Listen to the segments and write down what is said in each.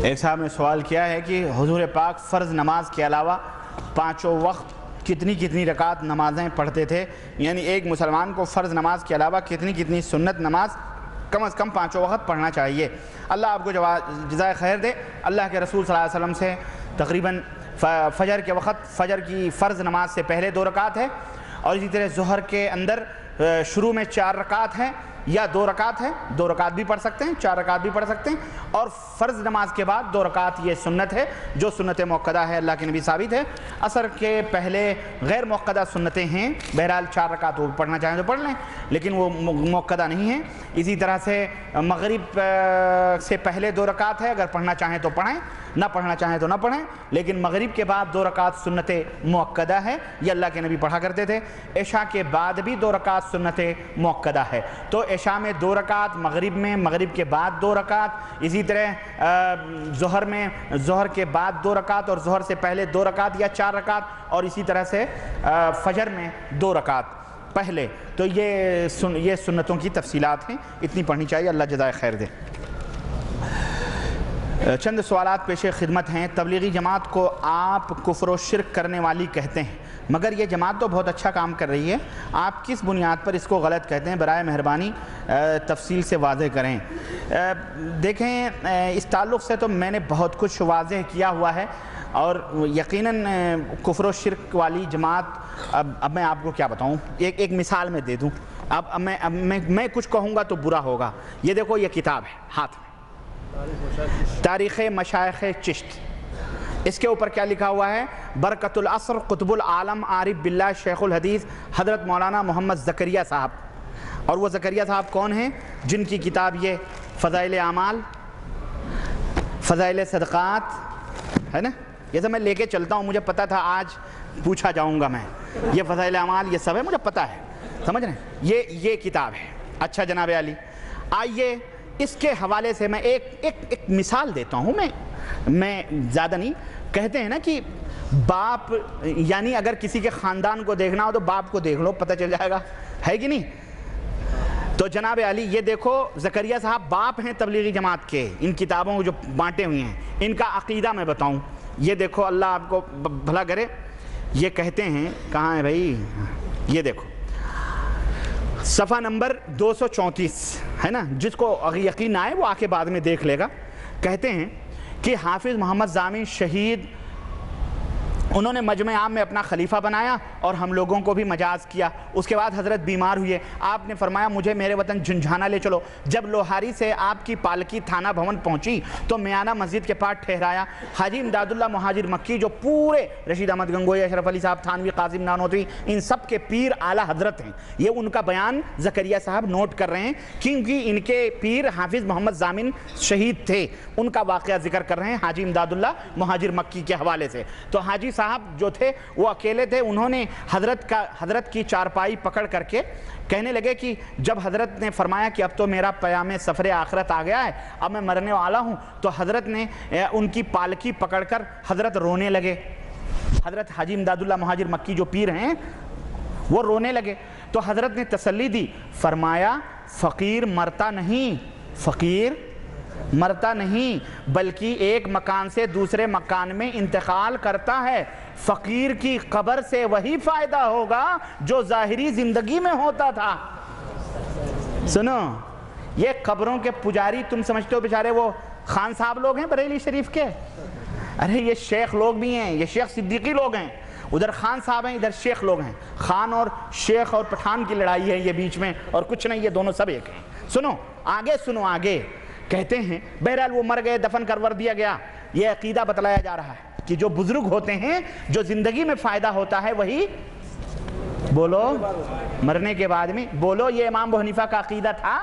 ایک صاحب نے سوال کیا ہے کہ حضور پاک فرض نماز کے علاوہ پانچوں وقت کتنی رکعت نمازیں پڑھتے تھے، یعنی ایک مسلمان کو فرض نماز کے علاوہ کتنی سنت نماز کم از کم پانچوں وقت پڑھنا چاہیے۔ اللہ آپ کو جزائے خیر دے۔ اللہ کے رسول صلی اللہ علیہ وسلم سے تقریباً فجر کے وقت فجر کی فرض نماز سے پہلے 2 رکعت ہے، اور اسی طرح ظہر کے اندر شروع میں 4 رکعت ہیں یا 2 رکعت ہے، 2 رکعت بھی پڑھ سکتے ہیں، 4 رکعت بھی پڑھ سکتے ہیں، اور فرض نماز کے بعد 2 رکعت یہ سنت ہے جو سنت موقدہ ہے، اللہ کے نبی ثابت ہے۔ عصر کے پہلے غیر موقدہ سنتیں ہیں، بہرحال 4 رکعت وہ پڑھنا چاہیں تو پڑھ لیں، لیکن وہ موقدہ نہیں ہیں۔ اسی طرح سے مغرب سے پہلے 2 رکعت ہے، اگر پڑھنا چاہیں تو پڑھیں، نہ پڑھنا چاہیں تو نہ پڑھیں، لیکن مغرب کے بعد 2 رکعت سنت موقدہ ہے، یہ اللہ کے نبی پڑھا کرتے تھے۔ عشاء کے بعد بھی 2 رکعت سنت موقدہ ہے، تو عشاء میں 2 رکعت، مغرب کے بعد 2 رکعت، اسی طرح ظہر کے بعد 2 رکعت، اور ظہر سے پہلے 2 رکعت یا 4 رکعت، اور اسی طرح سے فجر میں 2 رکعت پہلے۔ تو یہ سنتوں کی تفصیلات ہیں، اتنی پڑھنی چاہیے، اللہ جزائے خیر دے۔ چند سوالات پیش خدمت ہیں۔ تبلیغی جماعت کو آپ کفر و شرک کرنے والی کہتے ہیں، مگر یہ جماعت تو بہت اچھا کام کر رہی ہے، آپ کس بنیاد پر اس کو غلط کہتے ہیں؟ برائے مہربانی تفصیل سے واضح کریں۔ دیکھیں، اس تعلق سے تو میں نے بہت کچھ واضح کیا ہوا ہے، اور یقیناً کفر و شرک والی جماعت اب میں آپ کو کیا بتاؤں، ایک مثال میں دے دوں۔ اب میں کچھ کہوں گا تو برا ہوگا۔ یہ دیکھو، یہ کتاب ہے ہاتھ میں، تاریخ مشائخ چشت، اس کے اوپر کیا لکھا ہوا ہے؟ برکت العصر قطب العالم عارف باللہ شیخ الحدیث حضرت مولانا محمد زکریا صاحب۔ اور وہ زکریا صاحب کون ہیں؟ جن کی کتاب یہ فضائل اعمال، فضائل صدقات ہے نا، یہ سب میں لے کے چلتا ہوں، مجھے پتا تھا آج پوچھا جاؤں گا میں، یہ فضائل اعمال یہ سب ہے، مجھے پتا ہے، سمجھ رہے ہیں؟ یہ کتاب ہے۔ اچھا جناب علی، آئیے اس کے حوالے سے میں ایک مثال دیتا ہوں، میں زیادہ نہیں۔ کہتے ہیں نا کہ باپ، یعنی اگر کسی کے خاندان کو دیکھنا ہو تو باپ کو دیکھ لو، پتہ چل جائے گا، ہے کہ نہیں؟ تو جناب علی یہ دیکھو، زکریا صاحب باپ ہیں تبلیغی جماعت کے، ان کتابوں کو جو بانٹے ہوئے ہیں، ان کا عقیدہ میں بتاؤں۔ یہ دیکھو، اللہ آپ کو بھلا کرے، یہ کہتے ہیں، کہاں ہے بھائی؟ یہ دیکھو صفحہ نمبر 234 ہے نا، جس کو یقین نہ آئے وہ آ کے بعد میں دیکھ لے گا۔ کہتے ہیں کہ حافظ محمد ضامن شہید، انہوں نے مجمع عام میں اپنا خلیفہ بنایا اور ہم لوگوں کو بھی مجاز کیا۔ اس کے بعد حضرت بیمار ہوئے، آپ نے فرمایا مجھے میرے وطن جھنجھانا لے چلو۔ جب لوہاری سے آپ کی پالکی تھانہ بھون پہنچی تو میانہ مسجد کے پاس ٹھہرایا۔ حاجی امداد اللہ مہاجر مکی، جو پورے رشید احمد گنگوئی، اشرف علی صاحب تھانوی، قاسم نانوتوی، ان سب کے پیر اعلیٰ حضرت ہیں، یہ ان کا بیان زکریا صاحب نوٹ کر رہے ہیں، کیونکہ ان کے پیر حافظ محمد ضامن شہید تھے، ان کا واقعہ ذکر کر رہے ہیں حاجی امداد اللہ مہاجر مکی کے حوالے سے۔ تو حاجی صاحب جو تھے وہ اکیلے تھے، انہوں نے حضرت کی چارپائی پکڑ کر کے کہنے لگے کہ جب حضرت نے فرمایا کہ اب تو میرا پیام سفر آخرت آ گیا ہے، اب میں مرنے والا ہوں، تو حضرت نے ان کی پالکی پکڑ کر حضرت رونے لگے۔ حضرت حاجی امداد اللہ مہاجر مکی جو پیر ہیں وہ رونے لگے، تو حضرت نے تسلی دی، فرمایا فقیر مرتا نہیں بلکہ ایک مکان سے دوسرے مکان میں انتقال کرتا ہے۔ فقیر کی قبر سے وہی فائدہ ہوگا جو ظاہری زندگی میں ہوتا تھا۔ سنو، یہ قبروں کے پجاری تم سمجھتے ہو بیچارے وہ خان صاحب لوگ ہیں بریلی شریف کے؟ ارے یہ شیخ لوگ بھی ہیں، یہ شیخ صدیقی لوگ ہیں، ادھر خان صاحب ہیں، ادھر شیخ لوگ ہیں۔ خان اور شیخ اور پٹھان کی لڑائی ہے یہ بیچ میں، اور کچھ نہیں، یہ دونوں سب ایک ہیں۔ سنو آگے کہتے ہیں، بہرحال وہ مر گئے، دفن کرور دیا گیا۔ یہ عقیدہ بتلایا جا رہا ہے کہ جو بزرگ ہوتے ہیں، جو زندگی میں فائدہ ہوتا ہے وہی بولو مرنے کے بعد میں بولو۔ یہ امام ابو حنیفہ کا عقیدہ تھا۔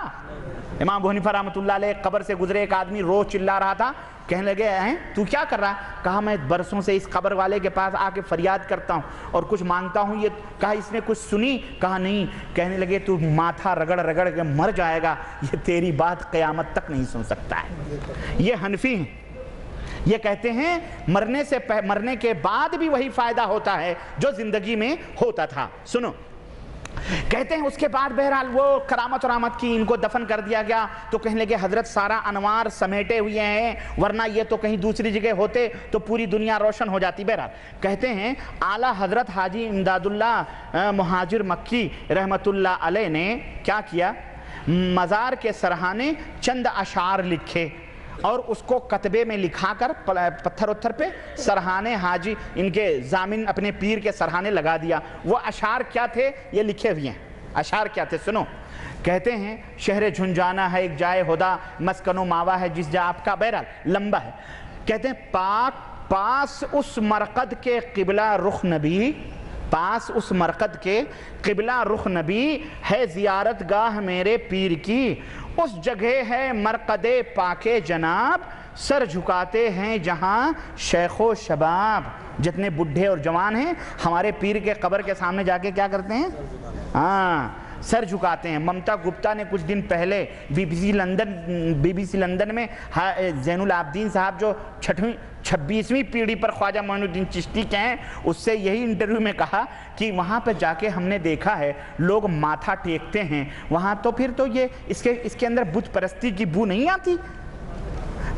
امام ابو حنیفہ رحمۃ اللہ علیہ قبر سے گزرے، ایک آدمی روز چلا رہا تھا، کہنے لگے ہیں تو کیا کر رہا ہے؟ کہا میں برسوں سے اس قبر والے کے پاس آ کے فریاد کرتا ہوں اور کچھ مانگتا ہوں، یہ کہا اس نے کچھ سنی؟ کہا نہیں۔ کہنے لگے تو ماتھا رگڑ رگڑ کے مر جائے گا، یہ تیری بات قیامت تک نہیں سن سکتا ہے۔ یہ حنفی ہیں، یہ کہتے ہیں مرنے کے بعد بھی وہی فائدہ ہوتا ہے جو زندگی میں ہوتا تھا۔ سنو، کہتے ہیں اس کے بعد بہرحال وہ کرامت ورامت کی، ان کو دفن کر دیا گیا تو کہنے لگے حضرت سارا انوار سمیٹے ہوئے ہیں، ورنہ یہ تو کہیں دوسری جگہ ہوتے تو پوری دنیا روشن ہو جاتی۔ بہرحال کہتے ہیں اعلیٰ حضرت حاجی امداد اللہ مہاجر مکی رحمت اللہ علیہ نے کیا کیا، مزار کے سرہانے چند اشعار لکھے اور اس کو کتبے میں لکھا کر پتھر اتھر پہ سرہانے حاجی ان کے ضامن اپنے پیر کے سرہانے لگا دیا۔ وہ اشعار کیا تھے یہ لکھے ہوئے ہیں، اشعار کیا تھے سنو۔ کہتے ہیں شہر جھنجھانا ہے ایک جائے خدا، مسکن و ماوا ہے جس جا آپ کا، بہرحال لمبا ہے۔ کہتے ہیں پاس اس مرقد کے قبلہ رخ نبی، پاس اس مرقد کے قبلہ رخ نبی ہے زیارت گاہ میرے پیر کی، اس جگہ ہے مرقد پاک جناب، سر جھکاتے ہیں جہاں شیخ و شباب۔ جتنے بڈھے اور جوان ہیں ہمارے پیر کے قبر کے سامنے جا کے کیا کرتے ہیں؟ سر جھکاتے ہیں۔ ممتا گپتا نے کچھ دن پہلے بی بی سی لندن میں زین العابدین صاحب جو 26ویں پیڑھی پر خواجہ معین الدین چشتی کے ہیں، اس سے یہی انٹرویو میں کہا کہ وہاں پہ جا کے ہم نے دیکھا ہے لوگ ماتھا ٹیکتے ہیں وہاں، تو پھر تو یہ اس کے اندر بت پرستی کی بو نہیں آتی؟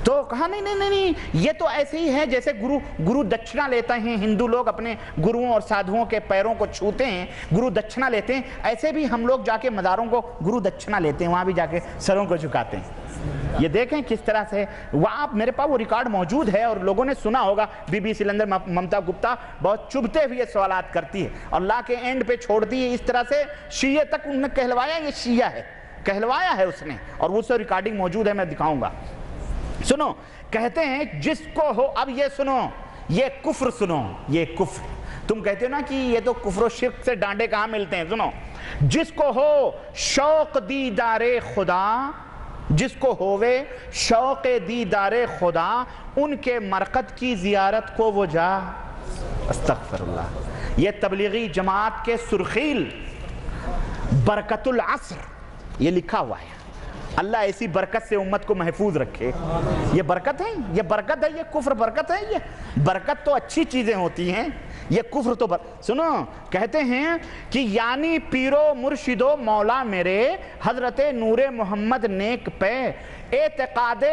تو کہا نہیں، یہ تو ایسے ہی ہے جیسے گرو دکشنا لیتے ہیں، ہندو لوگ اپنے گروؤں اور سادھوؤں کے پیروں کو چھوتے ہیں، گرو دکشنا لیتے ہیں، ایسے بھی ہم لوگ جا کے مزاروں کو گرو دکشنا لیتے ہیں، وہاں بھی جا کے سروں کو جھکاتے ہیں۔ یہ دیکھیں کس طرح سے وہاں میرے پاس وہ ریکارڈ موجود ہے اور لوگوں نے سنا ہوگا۔ B B C London Mamta Gupta بہت چبھتے ہوئے سوالات کرتی ہے اور لا کے اینڈ پہ چھوڑتی ہے اس طرح سے، شیعہ تک انہوں نے کہلوایا یہ شیعہ ہے، کہلوایا ہے اس نے، اور وہ سے ریکارڈنگ موجود ہے، میں دکھاؤں گا۔ سنو کہتے ہیں جس کو ہو، اب یہ سنو، یہ کفر سنو، یہ کفر تم کہتے ہو نا کہ یہ تو کفر و شرک سے ڈانڈے کہاں ملتے ہیں، سنو، جس کو ہو شوق دیدار خدا، جس کو ہووے شوق دیدار خدا، ان کے مرقد کی زیارت کو وہ جا۔ استغفر اللہ۔ یہ تبلیغی جماعت کے سرخیل برکت العصر یہ لکھا ہوا ہے۔ اللہ ایسی برکت سے امت کو محفوظ رکھے۔ یہ برکت ہے، یہ برکت ہے، یہ کفر برکت ہے؟ یہ برکت تو اچھی چیزیں ہوتی ہیں، یہ کفر تو سنو کہتے ہیں کہ یعنی پیرو مرشدو مولا میرے حضرت نور محمد نیک پہ، اعتقاد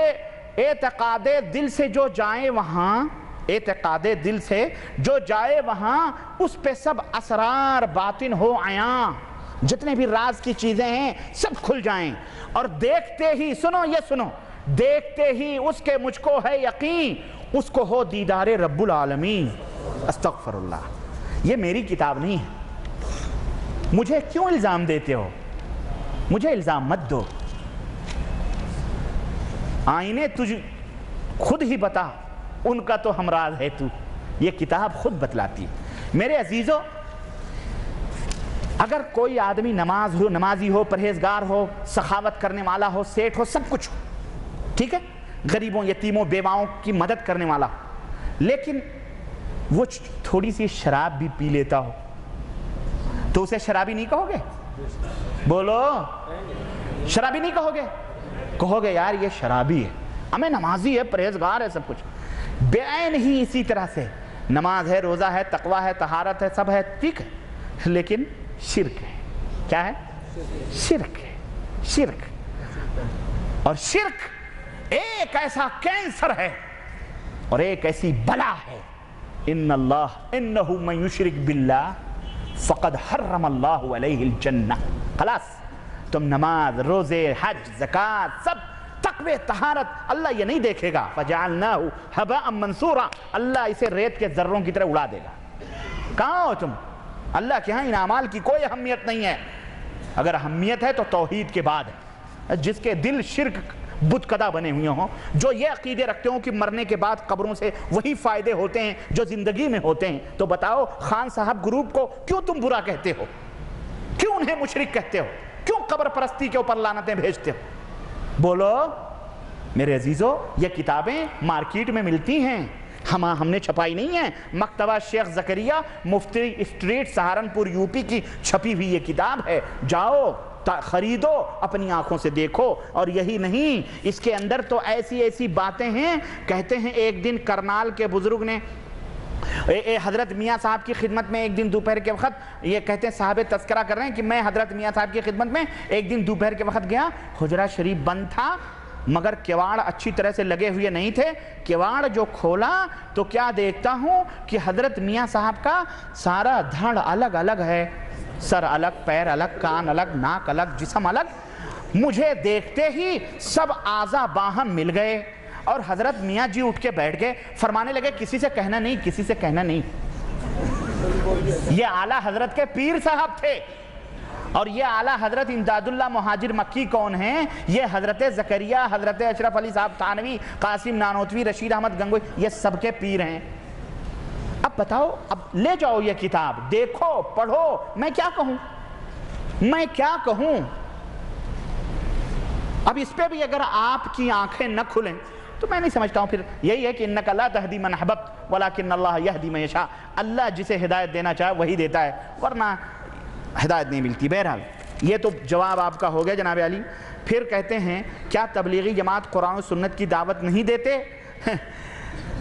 دل سے جو جائے وہاں، اعتقاد دل سے جو جائے وہاں، اس پہ سب اسرار باطن ہو عیاں، جتنے بھی راز کی چیزیں ہیں سب کھل جائیں، اور دیکھتے ہی سنو، یہ سنو، دیکھتے ہی اس کے مجھ کو ہے یقین، اس کو ہو دیدار رب العالمین۔ استغفر اللہ۔ یہ میری کتاب نہیں ہے، مجھے کیوں الزام دیتے ہو؟ مجھے الزام مت دو، آئینے تجھ خود ہی بتا، ان کا تو ہمراز ہے تو، یہ کتاب خود بتلاتی ہے۔ میرے عزیزو، اگر کوئی آدمی نمازی ہو، پرہیزگار ہو، سخاوت کرنے والا ہو، سیٹھ ہو، سب کچھ ہو، ٹھیک ہے، غریبوں یتیموں بیواؤں کی مدد کرنے والا ہو، لیکن وہ تھوڑی سی شراب بھی پی لیتا ہو تو اسے شرابی نہیں کہو گے؟ بولو، شرابی نہیں کہو گے؟ کہو گے یار یہ شرابی ہے، ہمیں نمازی ہے، پرہیزگار ہے، سب کچھ۔ بے عین ہی اسی طرح سے نماز ہے، روزہ ہے، تقویٰ ہے، طہارت ہے، سب ہے، ٹھیک ہے، لیکن شرک ہے۔ کیا ہے؟ شرک ہے، شرک۔ اور شرک ایک ایسا کینسر ہے اور ایک ایسی بلا ہے، انہو من یشرک باللہ فقد حرم اللہ علیہ الجنہ۔ خلاص، تم نماز، روزے، حج، زکاة، سب تقوی، طہارت، اللہ یہ نہیں دیکھے گا، فجعلناہ ھباء منثورا، اللہ اسے ریت کے ذروں کی طرح اڑا دے گا۔ کہاں ہو تم؟ اللہ کے ہاں ان اعمال کی کوئی اہمیت نہیں ہے، اگر اہمیت ہے تو توحید کے بعد ہے۔ جس کے دل شرک بت کدا بنے ہوئے ہوں، جو یہ عقیدے رکھتے ہوں کہ مرنے کے بعد قبروں سے وہی فائدے ہوتے ہیں جو زندگی میں ہوتے ہیں، تو بتاؤ خان صاحب گروپ کو کیوں تم برا کہتے ہو؟ کیوں انہیں مشرک کہتے ہو؟ کیوں قبر پرستی کے اوپر لعنتیں بھیجتے ہو؟ بولو میرے عزیزو، یہ کتابیں مارکیٹ میں ملتی ہیں، ہم نے چھپائی نہیں ہے، مکتبہ شیخ زکریا مفتی اسٹریٹ سہارنپور یوپی کی چھپی ہوئی یہ کتاب ہے، جاؤ خریدو، اپنی آنکھوں سے دیکھو۔ اور یہی نہیں، اس کے اندر تو ایسی ایسی باتیں ہیں، کہتے ہیں ایک دن کرنال کے بزرگ نے حضرت میاں صاحب کی خدمت میں ایک دن دوپہر کے وقت، یہ کہتے ہیں صاحب تذکرہ کر رہے ہیں کہ میں حضرت میاں صاحب کی خدمت میں ایک دن دوپہر کے وقت گیا، حجرہ شریف بند تھا مگر کیواڑ اچھی طرح سے لگے ہوئے نہیں تھے، کیواڑ جو کھولا تو کیا دیکھتا ہوں کہ حضرت میاں صاحب کا سارا دھڑ الگ الگ ہے، سر الگ، پیر الگ، کان الگ، ناک الگ، جسم الگ۔ مجھے دیکھتے ہی سب اعضاء باہم مل گئے اور حضرت میاں جی اٹھ کے بیٹھ گئے، فرمانے لگے کسی سے کہنا نہیں، کسی سے کہنا نہیں۔ یہ اعلیٰ حضرت کے پیر صاحب تھے، اور یہ اعلیٰ حضرت امداد اللہ مہاجر مکی کون ہیں؟ یہ حضرت زکریا، حضرت اشرف علی صاحب تھانوی، قاسم نانوتوی، رشید احمد گنگوئی، یہ سب کے پیر ہیں۔ اب بتاؤ، اب لے جاؤ یہ کتاب، دیکھو، پڑھو، میں کیا کہوں؟ میں کیا کہوں؟ اب اس پہ بھی اگر آپ کی آنکھیں نہ کھلیں تو میں نہیں سمجھتا ہوں، پھر یہی ہے کہ انک لا تہدی من احببت ولکن اللہ یہدی من یشاء، اللہ جسے ہدایت دینا چاہے وہی دیتا ہے، ورنہ ہدایت نہیں ملتی۔ بہرحال یہ تو جواب آپ کا ہو گیا جناب علی۔ پھر کہتے ہیں کیا تبلیغی جماعت قرآن و سنت کی دعوت نہیں دیتے؟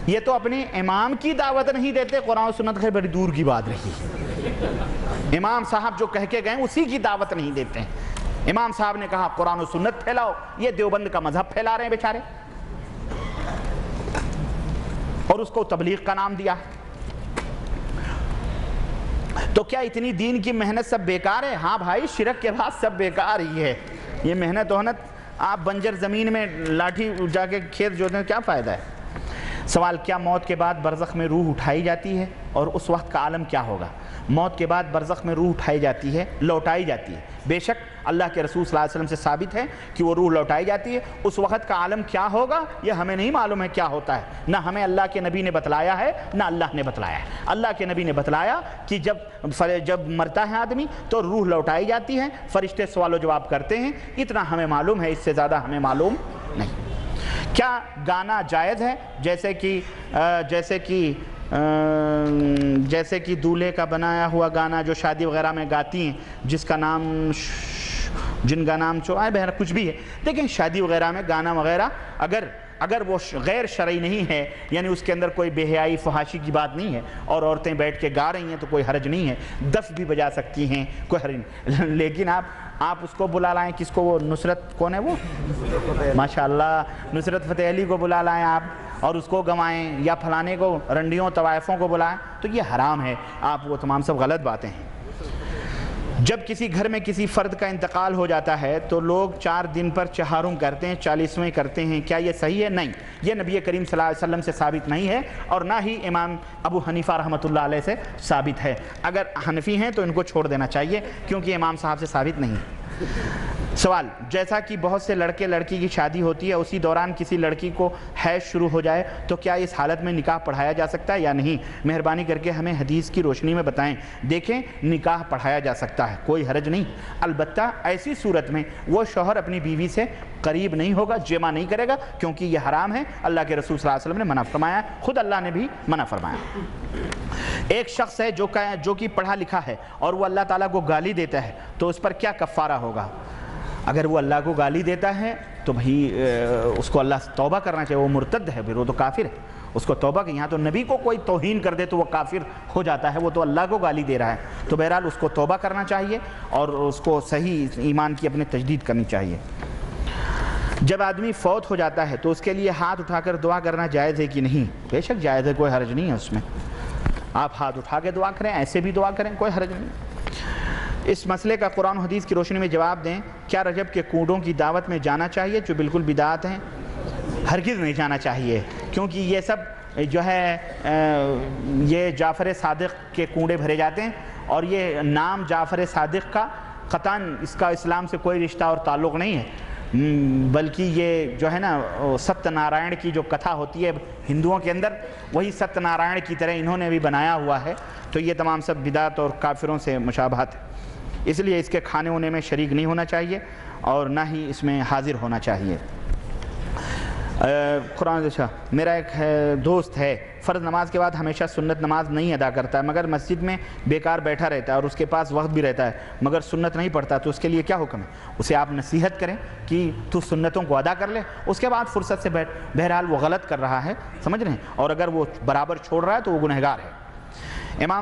یہ تو اپنے امام کی دعوت نہیں دیتے، قرآن و سنت بڑی دور کی بات رہی۔ امام صاحب جو کہہ کے گئے اسی کی دعوت نہیں دیتے ہیں۔ امام صاحب نے کہا قرآن و سنت پھیلاؤ، یہ دیوبند کا مذہب پھیلا رہے ہیں بیچارے، اور اس کو تبلیغ کا نام دیا۔ تو کیا اتنی دین کی محنت سب بیکار ہے؟ ہاں بھائی، شرک کے بعد سب بیکار ہی ہے۔ یہ محنت آپ بنجر زمین میں لاٹھی جا کے کھیت جوتے ہیں، کیا فائدہ ہے؟ سوال، کیا موت کے بعد برزخ میں روح اٹھائی جاتی ہے اور اس وقت کا عالم کیا ہوگا؟ موت کے بعد برزخ میں روح اٹھائی جاتی ہے، لوٹائی جاتی ہے۔ بے شک اللہ کے رسول صلی اللہ علیہ وسلم سے ثابت ہے کہ وہ روح لوٹائی جاتی ہے۔ اس وقت کا عالم کیا ہوگا یہ ہمیں نہیں معلوم ہے کیا ہوتا ہے، نہ ہمیں اللہ کے نبی نے بتلایا ہے نہ اللہ نے بتلایا ہے۔ اللہ کے نبی نے بتلایا کہ جب مرتا ہے آدمی تو روح لوٹائی جاتی ہے، فرشتے سوال و جواب کرتے ہیں، اتنا ہمیں معلوم ہے، اس سے زیادہ ہمیں معلوم نہیں۔ کیا گانا جائز ہے؟ جیسے کہ دولہے کا بنایا ہوا گانا جو شادی وغیرہ میں گاتی ہیں، جن کا نام بہر کچھ بھی ہے۔ دیکھیں، شادی وغیرہ میں گانا وغیرہ اگر وہ غیر شرعی نہیں ہے، یعنی اس کے اندر کوئی بے حیائی فحاشی کی بات نہیں ہے اور عورتیں بیٹھ کے گا رہی ہیں تو کوئی حرج نہیں ہے، دف بھی بجا سکتی ہیں، کوئی حرج نہیں۔ لیکن آپ اس کو بلا لائیں، کس کو؟ وہ نصرت کون ہے وہ؟ ماشاءاللہ، نصرت فتح علی کو بلا لائیں آپ اور اس کو گوائیں، یا پھلانے کو، رنڈیوں طوائفوں کو بلائیں، تو یہ حرام ہے۔ آپ وہ تمام سب غلط باتیں ہیں۔ جب کسی گھر میں کسی فرد کا انتقال ہو جاتا ہے تو لوگ 4 دن پر چہارم کرتے ہیں، 40ویں کرتے ہیں، کیا یہ صحیح ہے؟ نہیں، یہ نبی کریم صلی اللہ علیہ وسلم سے ثابت نہیں ہے اور نہ ہی امام ابو حنیفہ رحمۃ اللہ علیہ سے ثابت ہے۔ اگر حنفی ہیں تو ان کو چھوڑ دینا چاہیے کیونکہ امام صاحب سے ثابت نہیں ہے۔ سوال، جیسا کہ بہت سے لڑکے لڑکی کی شادی ہوتی ہے، اسی دوران کسی لڑکی کو حیض شروع ہو جائے تو کیا اس حالت میں نکاح پڑھایا جا سکتا ہے یا نہیں؟ مہربانی کر کے ہمیں حدیث کی روشنی میں بتائیں۔ دیکھیں، نکاح پڑھایا جا سکتا ہے، کوئی حرج نہیں، البتہ ایسی صورت میں وہ شوہر اپنی بیوی سے قریب نہیں ہوگا، جمع نہیں کرے گا، کیونکہ یہ حرام ہے۔ اللہ کے رسول صلی اللہ علیہ وسلم نے منع فرمایا، خود اللہ نے بھی منع فرمایا۔ ایک شخص ہے جو کہ پڑھا لکھا ہے اور وہ اللہ تعالیٰ کو گالی دیتا ہے تو اس پر کیا کفارہ ہوگا؟ اگر وہ اللہ کو گالی دیتا ہے تو بھائی اس کو اللہ سے توبہ کرنا چاہیے، وہ مرتد ہے، پھر وہ تو کافر ہے، اس کو توبہ کہ یہاں تو نبی کو کوئی توہین کر دے تو وہ کافر ہو جاتا ہے، وہ تو اللہ کو گالی دے رہا ہے، تو بہرحال اس کو توبہ کرنا چاہیے اور اس کو صحیح ایمان کی اپنے تجدید کرنی چاہیے۔ جب آدمی فوت ہو جاتا ہے تو اس کے لیے ہاتھ اٹھا کر دعا کرنا جائز ہے کہ نہیں؟ بے شک جائز ہے، کوئی حرج نہیں ہے اس میں، آپ ہاتھ اٹھا کے دعا کریں، ایسے بھی دعا کریں، کوئی حرج نہیں۔ اس مسئلے کا قرآن و حدیث کی روشنی میں جواب دیں۔ کیا رجب کے کنڈوں کی دعوت میں جانا چاہیے جو بالکل بدعت ہیں؟ ہرگز نہیں جانا چاہیے، کیونکہ یہ سب جو ہے یہ جعفر صادق کے کنڈے بھرے جاتے ہیں اور یہ نام جعفر صادق کا قطعاً اس کا اسلام سے کوئی رشتہ اور تعلق نہیں ہے، بلکہ یہ جو ہے نا ستیہ نارائن کی جو کتھا ہوتی ہے ہندوؤں کے اندر، وہی ستیہ نارائن کی طرح انہوں نے بھی بنایا ہوا ہے، تو یہ تمام سب بدعت اور کافروں سے مشابہت ہے، اس لیے اس کے کھانے ہونے میں شریک نہیں ہونا چاہیے اور نہ ہی اس میں حاضر ہونا چاہیے۔ قرآن میرا ایک دوست ہے، فرض نماز کے بعد ہمیشہ سنت نماز نہیں ادا کرتا ہے، مگر مسجد میں بیکار بیٹھا رہتا ہے اور اس کے پاس وقت بھی رہتا ہے مگر سنت نہیں پڑھتا، تو اس کے لیے کیا حکم ہے؟ اسے آپ نصیحت کریں کہ تو سنتوں کو ادا کر لے، اس کے بعد فرصت سے بیٹھ، بہرحال وہ غلط کر رہا ہے، سمجھ رہے ہیں، اور اگر وہ برابر چھوڑ رہا ہے تو وہ گنہگار ہے۔ امام